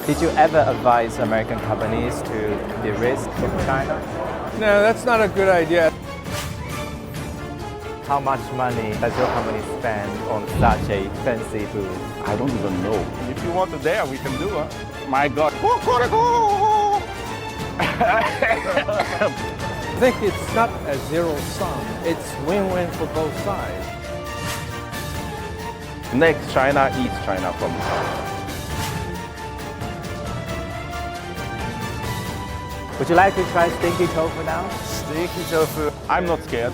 Did you ever advise American companies to de-risk from China? No, that's not a good idea. How much money does your company spend on such a fancy booth? I don't even know. If you want to dare, we can do it. My God. I think it's not a zero sum. It's win-win for both sides. Next, China is China for me. Would you like to try stinky tofu now? Stinky tofu. I'm not scared.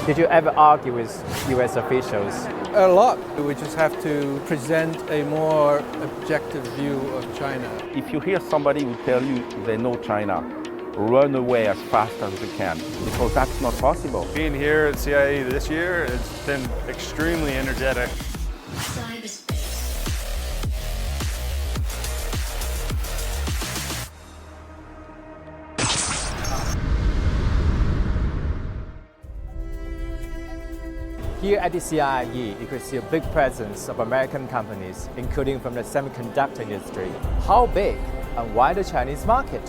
Did you ever argue with US officials? A lot. We just have to present a more objective view of China. If you hear somebody who tell you they know China, run away as fast as you can, because that's not possible. Being here at CIE this year, it's been extremely energetic. Here at the CIE, you could see a big presence of American companies, including from the semiconductor industry. How big and why the Chinese market?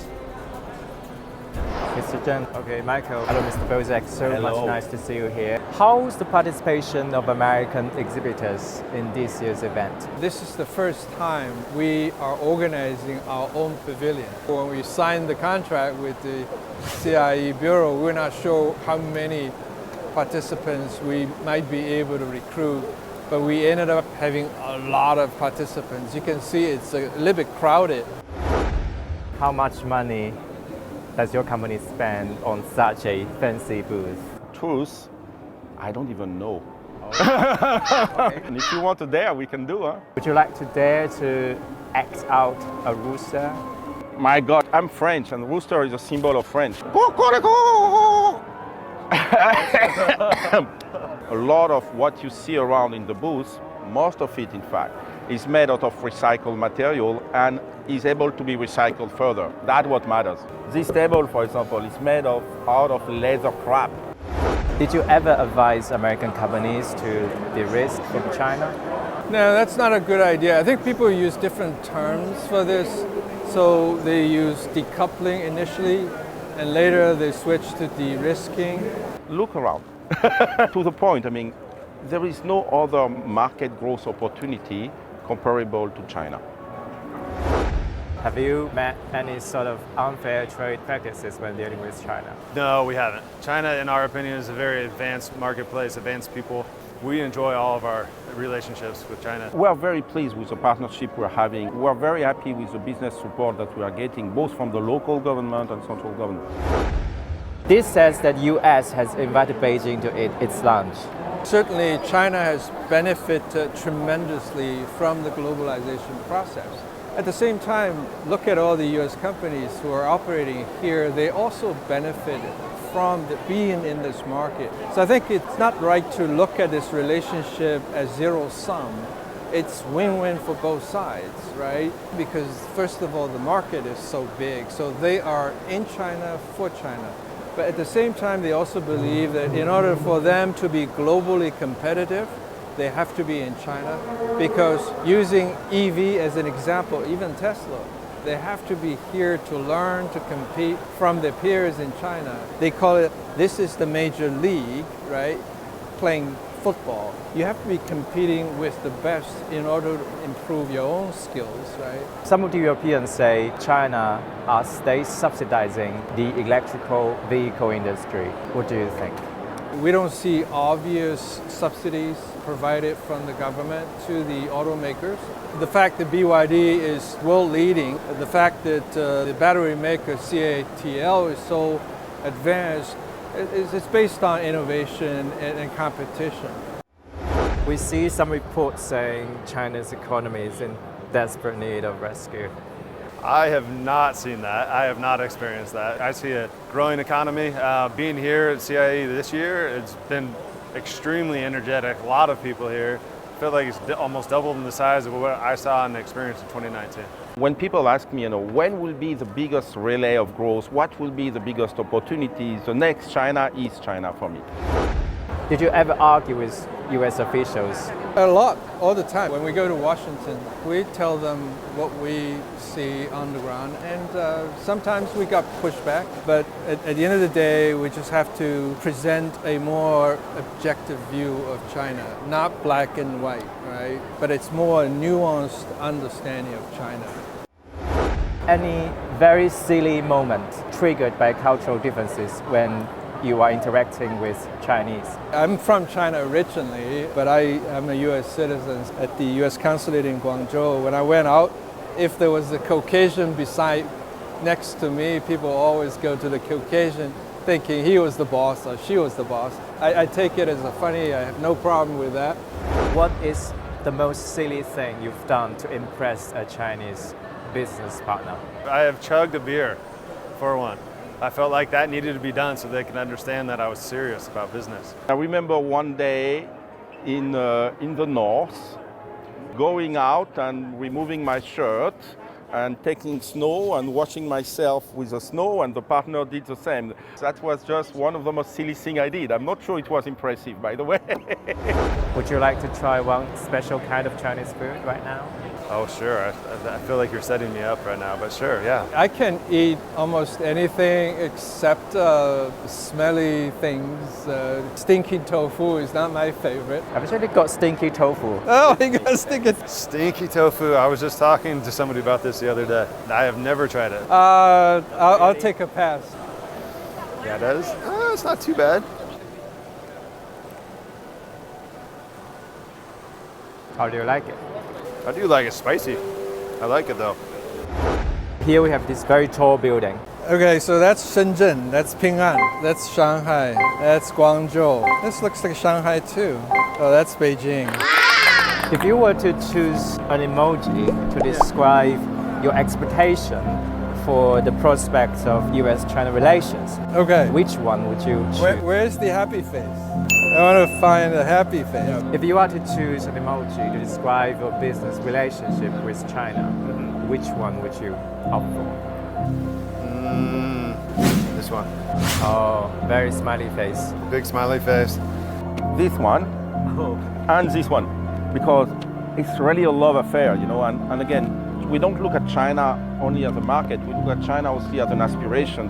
Mr. Zheng. Okay, Michael. Hello, Mr. Bozek. So Hello. much nice to see you here. How's the participation of American exhibitors in this year's event? This is the first time we are organizing our own pavilion. When we signed the contract with the CIE Bureau, we're not sure how many participants we might be able to recruit, but we ended up having a lot of participants. You can see it's a little bit crowded. How much money does your company spend on such a fancy booth? Truth, I don't even know. And if you want to dare, we can do it. Would you like to dare to act out a rooster? My God, I'm French, and rooster is a symbol of French. A lot of what you see around in the booth, most of it in fact, is made out of recycled material and is able to be recycled further. That's what matters. This table, for example, is made out of leather wrap. Did you ever advise American companies to de-risk from China? No, that's not a good idea. I think people use different terms for this. So they use decoupling initially, and later they switch to de-risking. Look around. To the point, I mean, there is no other market growth opportunity comparable to China. Have you met any sort of unfair trade practices when dealing with China? No, we haven't. China, in our opinion, is a very advanced marketplace, advanced people. We enjoy all of our relationships with China. We are very pleased with the partnership we're having. We are very happy with the business support that we are getting, both from the local government and central government. This says that US has invited Beijing to its lunch. Certainly, China has benefited tremendously from the globalization process. At the same time, look at all the US companies who are operating here. They also benefited from being in this market. So I think it's not right to look at this relationship as zero sum. It's win-win for both sides, right? Because first of all, the market is so big. So they are in China for China. But at the same time, they also believe that in order for them to be globally competitive, they have to be in China. Because using EV as an example, even Tesla, they have to be here to learn to compete from their peers in China. They call it, this is the major league, right? Playing football. You have to be competing with the best in order to improve your own skills, right? Some of the Europeans say China are state subsidizing the electrical vehicle industry. What do you think? We don't see obvious subsidies provided from the government to the automakers. The fact that BYD is world leading, the fact that the battery maker CATL is so advanced, it's based on innovation and competition. We see some reports saying China's economy is in desperate need of rescue. I have not seen that. I have not experienced that. I see a growing economy. Being here at CIE this year, it's been extremely energetic. A lot of people here. I feel like it's almost doubled in the size of what I saw and experienced in 2019. When people ask me, when will be the biggest relay of growth, what will be the biggest opportunities, the next China is China for me. Did you ever argue with US officials? A lot, all the time. When we go to Washington, we tell them what we see on the ground, and sometimes we got pushback, but at the end of the day, we just have to present a more objective view of China, not black and white, right? But it's more a nuanced understanding of China. Any very silly moment triggered by cultural differences when you are interacting with Chinese? I'm from China originally, but I am a US citizen at the US consulate in Guangzhou. When I went out, if there was a Caucasian beside next to me, people always go to the Caucasian thinking he was the boss or she was the boss. I take it as a funny, I have no problem with that. What is the most silly thing you've done to impress a Chinese business partner? I have chugged a beer for one. I felt like that needed to be done so they can understand that I was serious about business. I remember one day in the north, going out and removing my shirt and taking snow and washing myself with the snow, and the partner did the same. That was just one of the most silly things I did. I'm not sure it was impressive, by the way. Would you like to try one special kind of Chinese food right now? Oh, sure. I feel like you're setting me up right now, but sure, yeah. I can eat almost anything except smelly things. Stinky tofu is not my favorite. I've actually got stinky tofu. Oh, I got stinky. Stinky tofu. I was just talking to somebody about this the other day. I have never tried it. I'll take a pass. Yeah, it is. It's not too bad. How do you like it? I do like it spicy. I like it though. Here we have this very tall building. Okay, so that's Shenzhen, that's Ping'an, that's Shanghai, that's Guangzhou. This looks like Shanghai too. Oh, that's Beijing. If you were to choose an emoji to describe your expectation for the prospects of US-China relations, Okay, which one would you choose? where's the happy face? I want to find a happy face. If you are to choose an emoji to describe your business relationship with China, which one would you opt for? This one. Oh, very smiley face. Big smiley face. This one and this one, because it's really a love affair, you know, and again, we don't look at China only as a market, we look at China also as an aspiration.